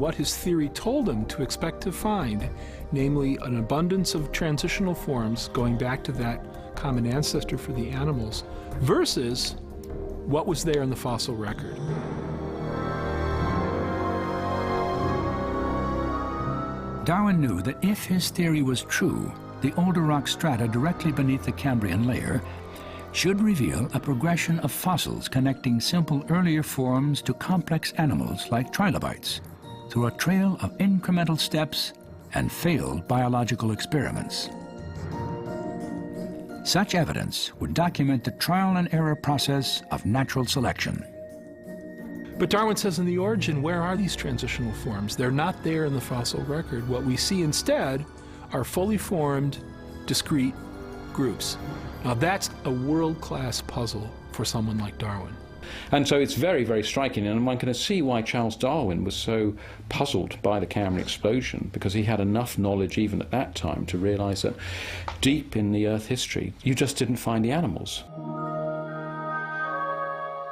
what his theory told him to expect to find, namely an abundance of transitional forms going back to that common ancestor for the animals, versus what was there in the fossil record. Darwin knew that if his theory was true, the older rock strata directly beneath the Cambrian layer should reveal a progression of fossils connecting simple earlier forms to complex animals like trilobites through a trail of incremental steps and failed biological experiments. Such evidence would document the trial and error process of natural selection. But Darwin says in The Origin, where are these transitional forms? They're not there in the fossil record. What we see instead are fully formed, discrete groups. Now that's a world-class puzzle for someone like Darwin. And so it's very, very striking, and one can see why Charles Darwin was so puzzled by the Cambrian explosion, because he had enough knowledge even at that time to realize that deep in the Earth history, you just didn't find the animals.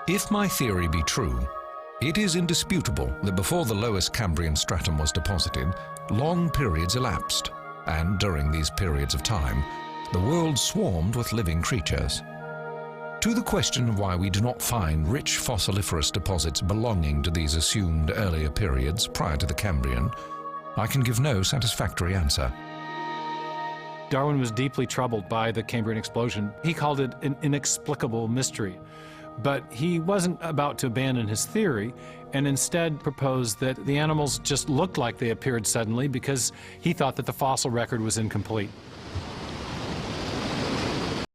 If my theory be true, it is indisputable that before the lowest Cambrian stratum was deposited, long periods elapsed, and during these periods of time, the world swarmed with living creatures. To the question of why we do not find rich fossiliferous deposits belonging to these assumed earlier periods prior to the Cambrian, I can give no satisfactory answer. Darwin was deeply troubled by the Cambrian explosion. He called it an inexplicable mystery. But he wasn't about to abandon his theory, and instead proposed that the animals just looked like they appeared suddenly because he thought that the fossil record was incomplete.